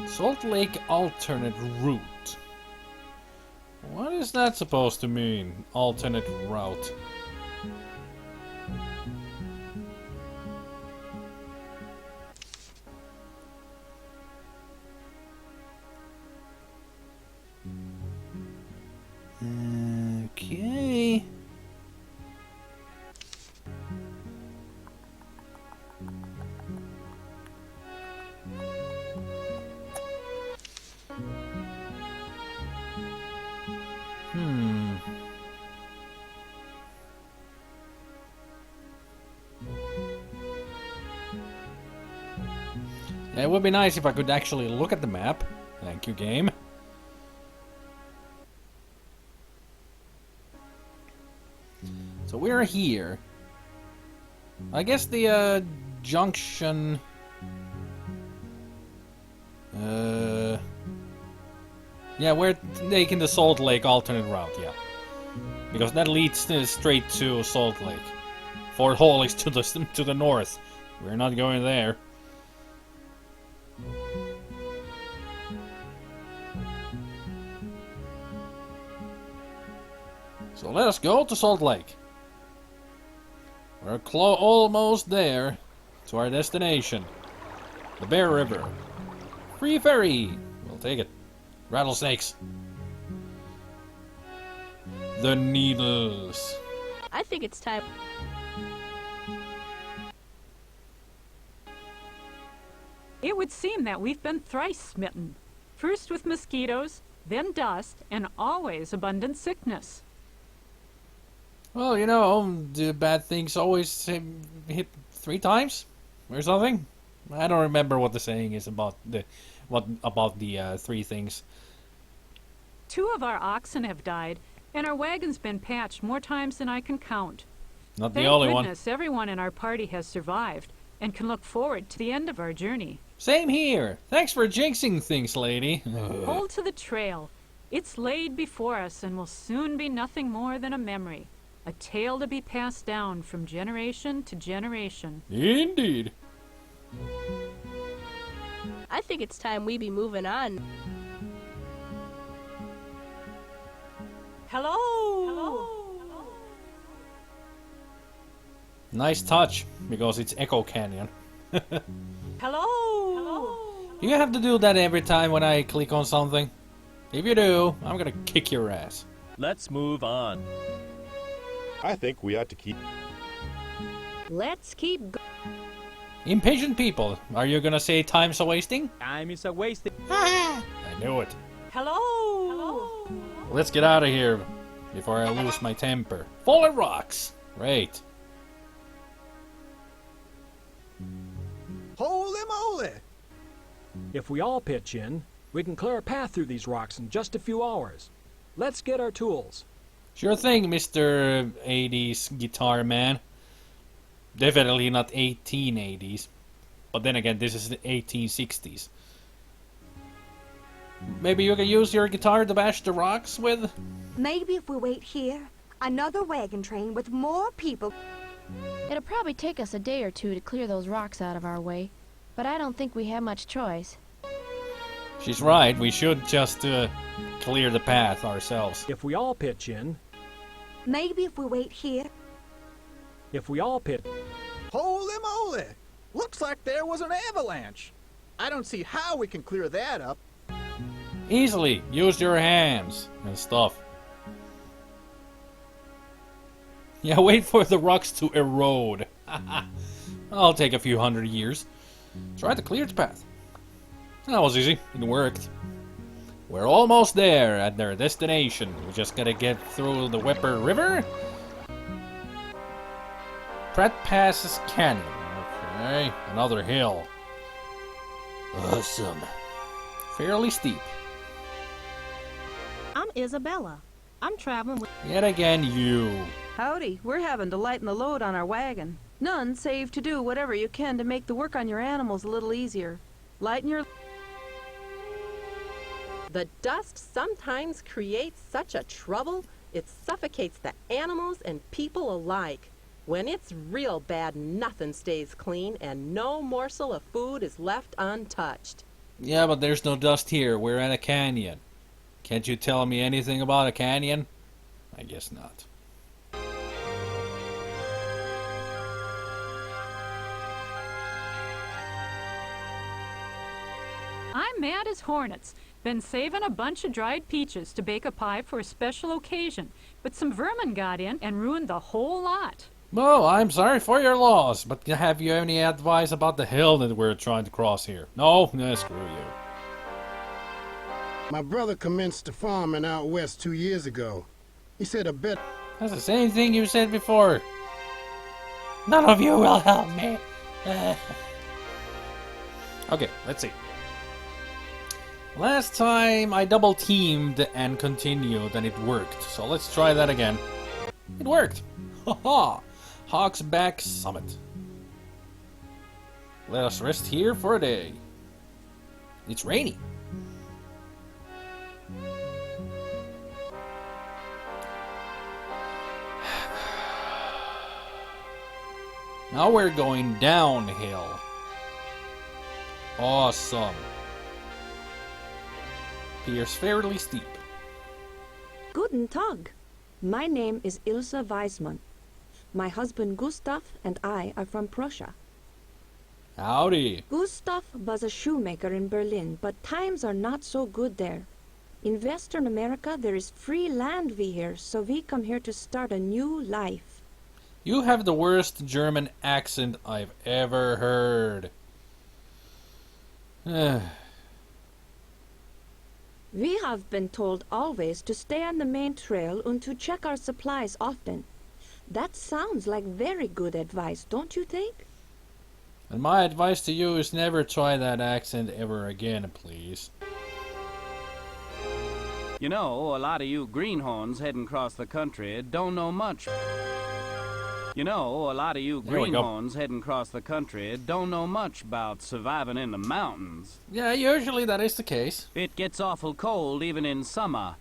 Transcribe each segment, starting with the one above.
Salt Lake alternate route. What is that supposed to mean? Alternate route. Okay. It would be nice if I could actually look at the map. Thank you, game. So we're here. I guess the junction. Yeah, we're taking the Salt Lake alternate route. Yeah, because that leads straight to Salt Lake. Fort Hall is to the north. We're not going there. So let us go to Salt Lake. We're almost there to our destination. The Bear River. Free ferry! We'll take it. Rattlesnakes. The needles. I think it's time. It would seem that we've been thrice smitten. First with mosquitoes, then dust, and always abundant sickness. Well, you know, the bad things always hit 3 times or something. I don't remember what the saying is about the 3 things. 2 of our oxen have died, and our wagon's been patched more times than I can count. Not the only one. Thank goodness everyone in our party has survived, and can look forward to the end of our journey. Same here. Thanks for jinxing things, lady. Hold to the trail. It's laid before us and will soon be nothing more than a memory. A tale to be passed down from generation to generation. Indeed. I think it's time we be moving on. Hello! Hello! Nice touch, because it's Echo Canyon. Hello! Hello! Do you have to do that every time when I click on something? If you do, I'm gonna kick your ass. Let's move on. I think we ought to keep... Let's keep going. Impatient people, are you gonna say time's a wasting? Time is a wasting. I knew it. Hello! Hello! Let's get out of here before I lose my temper. Fallen rocks! Great. Holy moly! If we all pitch in, we can clear a path through these rocks in just a few hours. Let's get our tools. Sure thing, Mr. 80s guitar man. Definitely not 1880s. But then again, this is the 1860s. Maybe you can use your guitar to bash the rocks with? Maybe if we wait here, another wagon train with more people. It'll probably take us a day or 2 to clear those rocks out of our way, but I don't think we have much choice. She's right, we should just clear the path ourselves. If we all pitch in, Maybe if we wait here. if we all pitch... Holy moly! Looks like there was an avalanche. I don't see how we can clear that up. Easily, use your hands and stuff. Yeah, wait for the rocks to erode. I'll take a few 100 years. Try to clear the path. That was easy, it worked. We're almost there at their destination. We just gotta get through the Whipper River. Pratt Passes Canyon. Okay, another hill. Awesome. Fairly steep. I'm Isabella. I'm traveling with... Yet again, you. Howdy, we're having to lighten the load on our wagon. None save to do whatever you can to make the work on your animals a little easier. Lighten your... The dust sometimes creates such a trouble, it suffocates the animals and people alike. When it's real bad, nothing stays clean and no morsel of food is left untouched. Yeah, but there's no dust here. We're in a canyon. Can't you tell me anything about a canyon? I guess not. I'm mad as hornets. Been saving a bunch of dried peaches to bake a pie for a special occasion, but some vermin got in and ruined the whole lot. Well, I'm sorry for your loss, but have you any advice about the hill that we're trying to cross here? No? Nah, screw you. My brother commenced a farming out west 2 years ago. He said a bet... That's the same thing you said before. None of you will help me. Okay, let's see. Last time I double teamed and continued and it worked. So let's try that again. It worked. Haha. Hawk's Back Summit. Let us rest here for a day. It's rainy. Now we're going downhill. Awesome. Here's fairly steep. Guten Tag. My name is Ilse Weismann. My husband Gustav and I are from Prussia. Howdy. Gustav was a shoemaker in Berlin, but times are not so good there. In Western America, there is free land we hear, so we come here to start a new life. You have the worst German accent I've ever heard. We have been told always to stay on the main trail and to check our supplies often. That sounds like very good advice, don't you think? And my advice to you is never try that accent ever again, please. You know, a lot of you greenhorns heading across the country don't know much. You know, a lot of you greenhorns heading across the country don't know much about surviving in the mountains. Yeah, usually that is the case. It gets awful cold even in summer.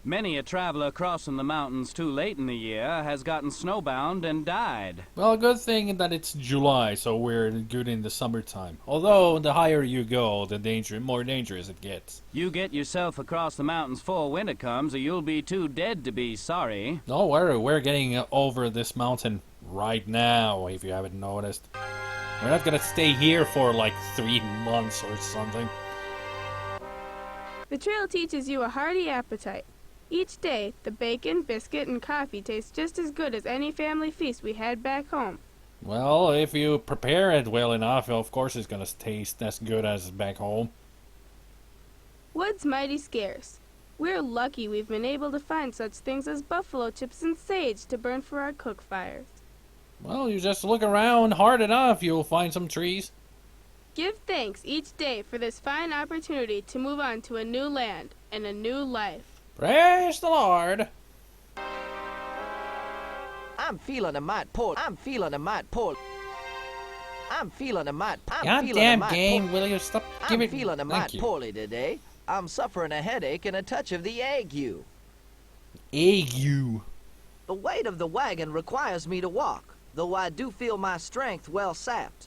Many a traveler crossing the mountains too late in the year has gotten snowbound and died. Well, good thing that it's July, so we're good in the summertime. Although, the higher you go, the more dangerous it gets. You get yourself across the mountains before winter comes, or you'll be too dead to be sorry. Don't worry, we're getting over this mountain right now, if you haven't noticed. We're not gonna stay here for like 3 months or something. The trail teaches you a hearty appetite. Each day, the bacon, biscuit, and coffee taste just as good as any family feast we had back home. Well, if you prepare it well enough, of course it's gonna taste as good as back home. Wood's mighty scarce. We're lucky we've been able to find such things as buffalo chips and sage to burn for our cook fires. Well, you just look around hard enough, you'll find some trees. Give thanks each day for this fine opportunity to move on to a new land and a new life. Praise the Lord. I'm feeling a mite poor. I'm feeling a mite poor. I'm feeling a mite. Goddamn game, will you stop giving? I'm feeling a mite poorly today. I'm suffering a headache and a touch of the ague. Ague. The weight of the wagon requires me to walk, though I do feel my strength well sapped.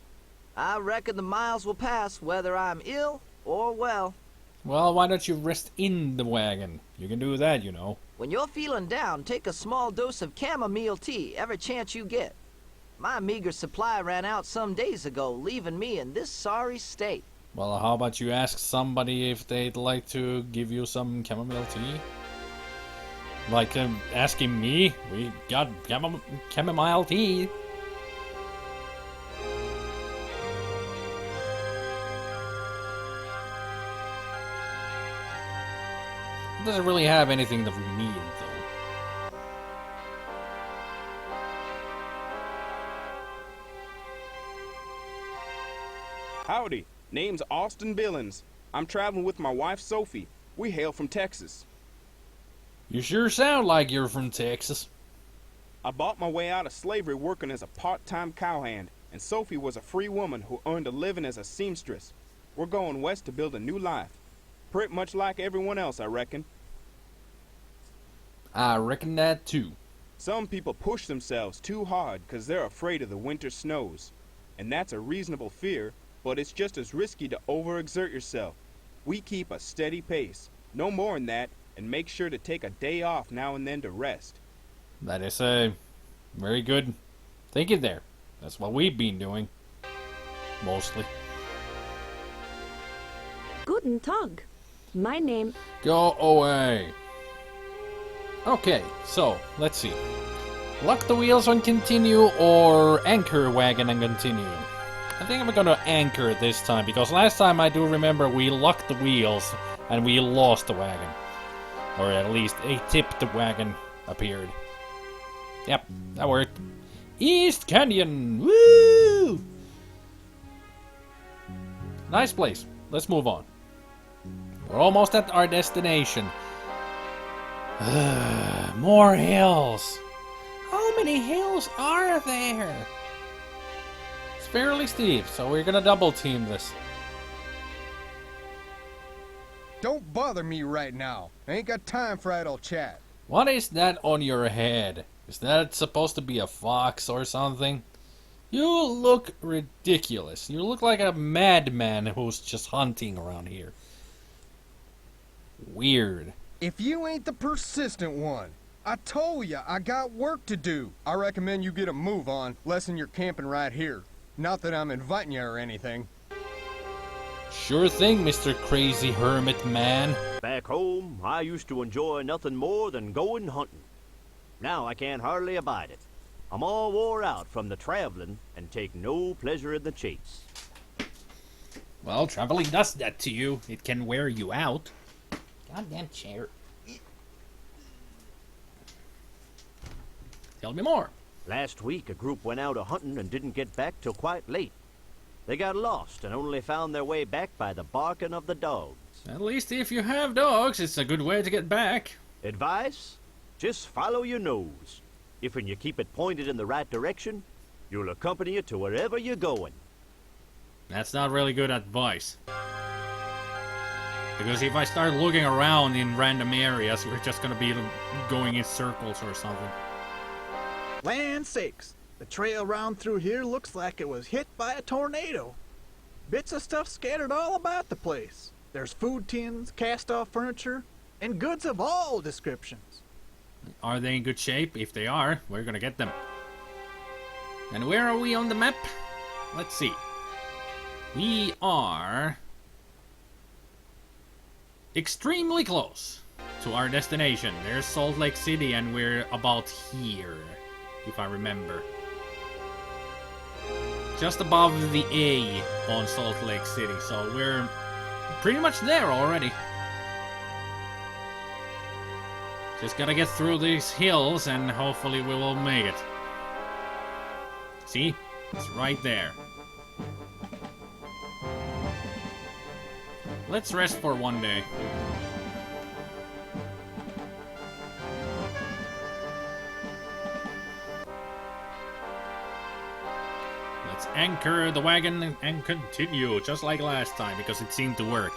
I reckon the miles will pass whether I'm ill or well. Well, why don't you rest in the wagon? You can do that, you know. When you're feeling down, take a small dose of chamomile tea every chance you get. My meager supply ran out some days ago, leaving me in this sorry state. Well, how about you ask somebody if they'd like to give you some chamomile tea? Like asking me? We got chamomile tea. It doesn't really have anything that we need, though. Howdy, name's Austin Billings. I'm traveling with my wife Sophie. We hail from Texas. You sure sound like you're from Texas. I bought my way out of slavery working as a part-time cowhand, and Sophie was a free woman who earned a living as a seamstress. We're going west to build a new life. Pretty much like everyone else, I reckon. I reckon that too. Some people push themselves too hard because they're afraid of the winter snows. And that's a reasonable fear, but it's just as risky to overexert yourself. We keep a steady pace, no more than that, and make sure to take a day off now and then to rest. That is a very good thinking there. That's what we've been doing. Mostly. Guten Tag. My name... Go away. Okay, so, let's see. Lock the wheels and continue, or anchor wagon and continue. I think I'm gonna anchor it this time, because last time I do remember we locked the wheels and we lost the wagon. Or at least a tipped wagon appeared. Yep, that worked. East Canyon! Woo! Nice place. Let's move on. We're almost at our destination. More hills. How many hills are there? It's fairly steep, so we're gonna double team this. Don't bother me right now. I ain't got time for idle chat. What is that on your head? Is that supposed to be a fox or something? You look ridiculous. You look like a madman who's just hunting around here. Weird. If you ain't the persistent one, I told ya I got work to do. I recommend you get a move on, lessen you're camping right here. Not that I'm inviting you or anything. Sure thing, Mr. Crazy Hermit Man. Back home, I used to enjoy nothing more than going hunting. Now I can't hardly abide it. I'm all wore out from the traveling and take no pleasure in the chase. Well, traveling does that to you. It can wear you out. Goddamn chair. Tell me more. Last week, a group went out a-hunting and didn't get back till quite late. They got lost and only found their way back by the barking of the dogs. At least if you have dogs, it's a good way to get back. Advice? Just follow your nose. If when you keep it pointed in the right direction, you'll accompany you to wherever you're going. That's not really good advice. Because if I start looking around in random areas, we're just gonna be going in circles or something. Land sakes! The trail round through here looks like it was hit by a tornado. Bits of stuff scattered all about the place. There's food tins, cast-off furniture, and goods of all descriptions. Are they in good shape? If they are, we're gonna get them. And where are we on the map? Let's see. We are extremely close to our destination. There's Salt Lake City and we're about here, if I remember. Just above the A on Salt Lake City, so we're pretty much there already. Just gotta get through these hills and hopefully we will make it. See? It's right there. Let's rest for one day. Let's anchor the wagon and continue, just like last time, because it seemed to work.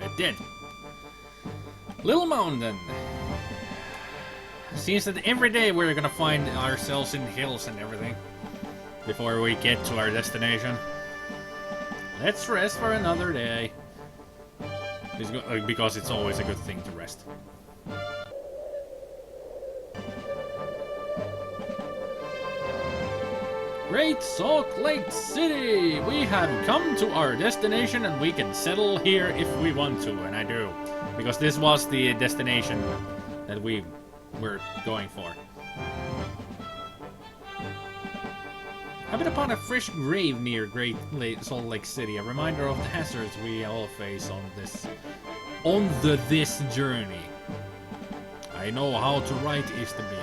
It did. Little Mountain. Seems that every day we're gonna find ourselves in hills and everything before we get to our destination. Let's rest for another day. Because it's always a good thing to rest. Great Salt Lake City! We have come to our destination and we can settle here if we want to, and I do. Because this was the destination that we were going for. Happen upon a fresh grave near Great Salt Lake City, a reminder of the hazards we all face on this journey. I know how to write is the being.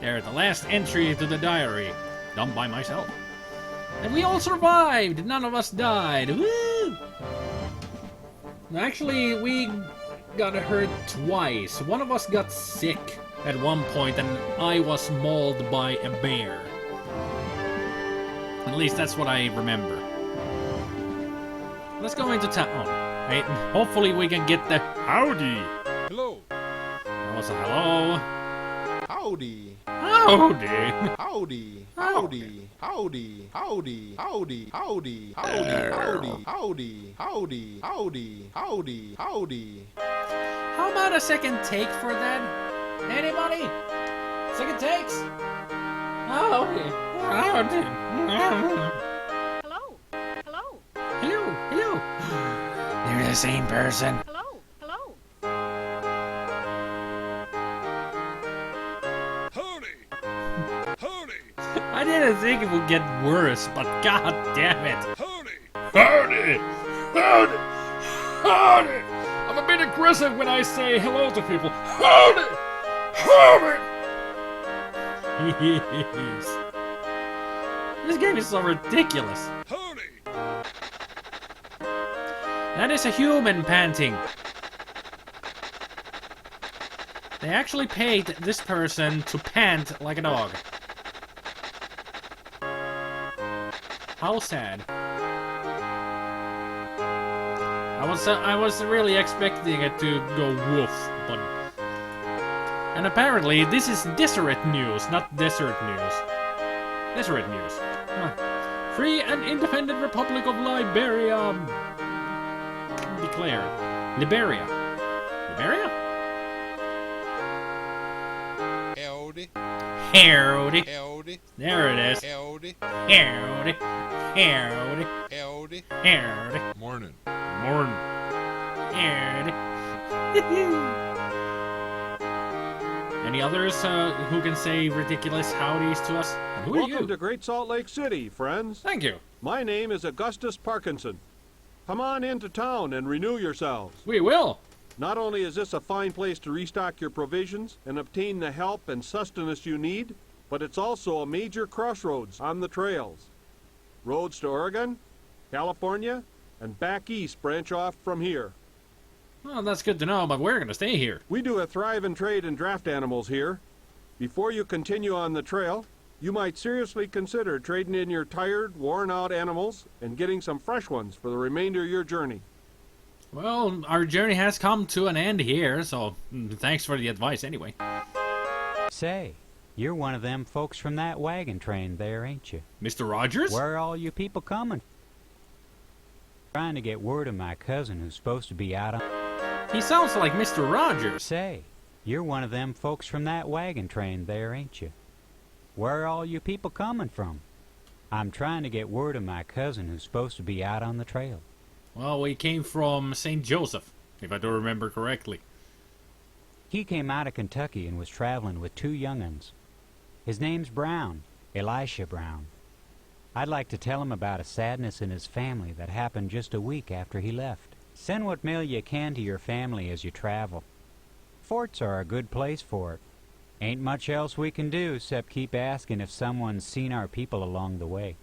There, the last entry to the diary, done by myself. And we all survived! None of us died! Woo! Actually, we got hurt twice. One of us got sick at one point, and I was mauled by a bear. At least that's what I remember. Let's go into town. Right? Hopefully we can get the howdy. Hello. That was a hello. Howdy. Howdy. Howdy. Howdy. Howdy. Howdy. Howdy. Howdy. Howdy. Howdy. Howdy. Howdy. Howdy. Howdy. Howdy. How about a second take for that? Anybody? Second takes? Howdy. Howdy. Hello. Hello. Hello. Hello. They're the same person. Hello. Hello. I didn't think it would get worse, but god damn it. Howdy! Howdy! Howdy! Howdy! I'm a bit aggressive when I say hello to people. Howdy! Howdy! This game is so ridiculous. Howdy! That is a human panting. They actually paid this person to pant like a dog. How sad. I was really expecting it to go woof, but... And apparently this is Deseret News, not Desert News. Deseret News. Huh. Free and independent Republic of Liberia... declared. Liberia. Liberia? Howdy. Howdy. Howdy. There it is. Howdy. Howdy. Howdy. Howdy. Howdy. Morning. Morning. Howdy. Any others who can say ridiculous howdies to us? And who are Welcome you? to Great Salt Lake City, friends. Thank you. My name is Augustus Parkinson. Come on into town and renew yourselves. We will. Not only is this a fine place to restock your provisions and obtain the help and sustenance you need, but it's also a major crossroads on the trails. Roads to Oregon, California, and back east branch off from here. Well, that's good to know, but we're going to stay here. We do a thrive and trade in draft animals here. Before you continue on the trail, you might seriously consider trading in your tired, worn-out animals and getting some fresh ones for the remainder of your journey. Well, our journey has come to an end here, so thanks for the advice anyway. Say, you're one of them folks from that wagon train there, ain't you? Mr. Rogers? Where are all you people coming? Trying to get word of my cousin who's supposed to be out on... He sounds like Mr. Rogers. Say, you're one of them folks from that wagon train there, ain't you? Where are all you people coming from? I'm trying to get word of my cousin who's supposed to be out on the trail. Well, we came from St. Joseph, if I do remember correctly. He came out of Kentucky and was traveling with 2 young'uns. His name's Brown, Elisha Brown. I'd like to tell him about a sadness in his family that happened just a week after he left. Send what mail you can to your family as you travel. Forts are a good place for it. Ain't much else we can do except keep asking if someone's seen our people along the way.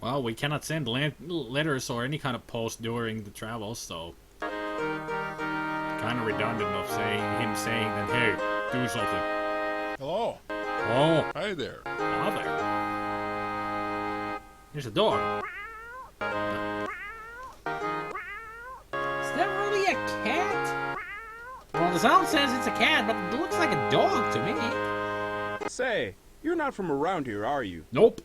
Well, we cannot send letters or any kind of post during the travel, so... kind of redundant of him saying that, hey, do something. Hello. Oh. Hi there. Hi there. There's a dog. Is that really a cat? Well, the sound says it's a cat, but it looks like a dog to me. Say, you're not from around here, are you? Nope.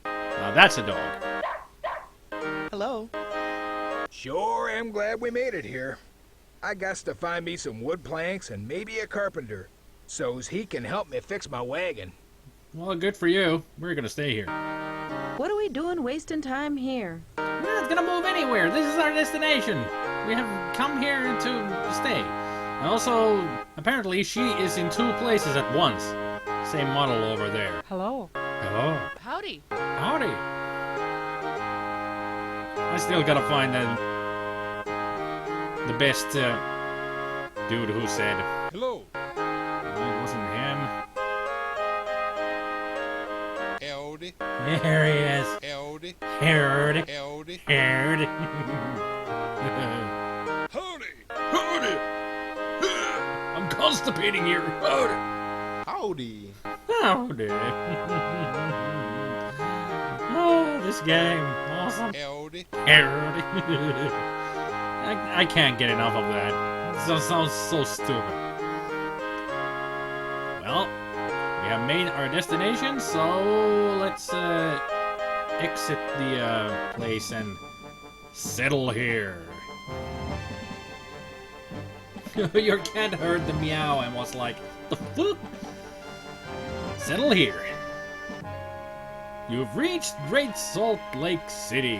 Now that's a dog. Hello. Sure am glad we made it here. I gots to find me some wood planks and maybe a carpenter, so's he can help me fix my wagon. Well, good for you. We're gonna stay here. What are we doing wasting time here? We're not gonna move anywhere. This is our destination. We have come here to stay. And also, apparently she is in 2 places at once. Same model over there. Hello. Hello. Howdy. Howdy. I still gotta find the best dude who said. Hello. No, it wasn't him. Howdy. There he is. Howdy. Howdy. Howdy. Howdy. Howdy. Howdy. I'm constipating here. Howdy. Howdy. Howdy. Oh, this game. Awesome. Howdy. Howdy. I can't get enough of that. It sounds so stupid. Well, we have made our destination, so let's exit the place and settle here. Your cat heard the meow and was like, the fuck? Settle here. You've reached Great Salt Lake City.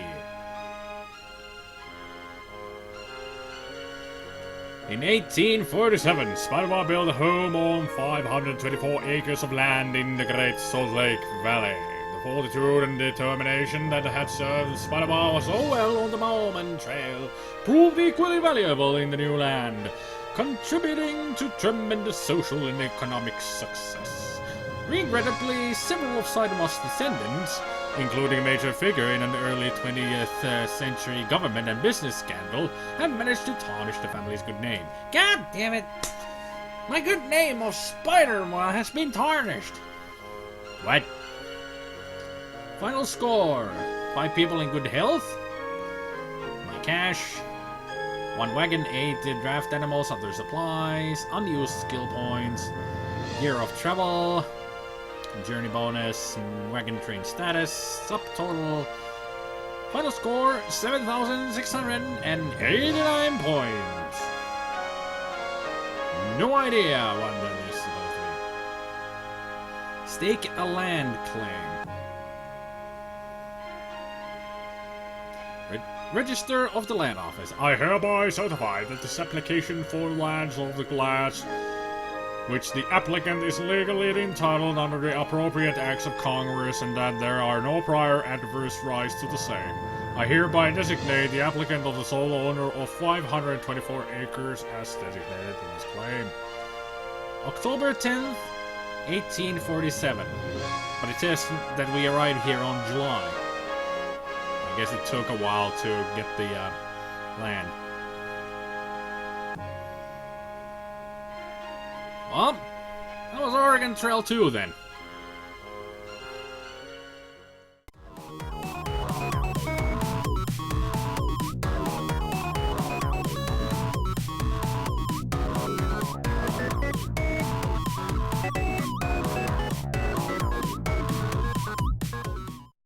In 1847, SpiderMwa built a home on 524 acres of land in the Great Salt Lake Valley. The fortitude and determination that had served SpiderMwa so well on the Mormon Trail proved equally valuable in the new land, contributing to tremendous social and economic success. Regrettably, several of SpiderMwa's descendants, including a major figure in an early 20th century government and business scandal, have managed to tarnish the family's good name. God damn it! My good name of SpiderMwa has been tarnished! What? Final score. 5 people in good health. My cash. 1 wagon, 8 draft animals, other supplies, unused skill points, year of travel, journey bonus, wagon train status, subtotal, final score 7,689 points. No idea what that is supposed to be. Stake a land claim. Register of the Land Office. I hereby certify that this application for lands of the class which the applicant is legally entitled under the appropriate acts of Congress and that there are no prior adverse rights to the same. I hereby designate the applicant as the sole owner of 524 acres as designated in this claim. October 10th, 1847. But it says that we arrived here on July. I guess it took a while to get the land. Well, that was Oregon Trail 2 then.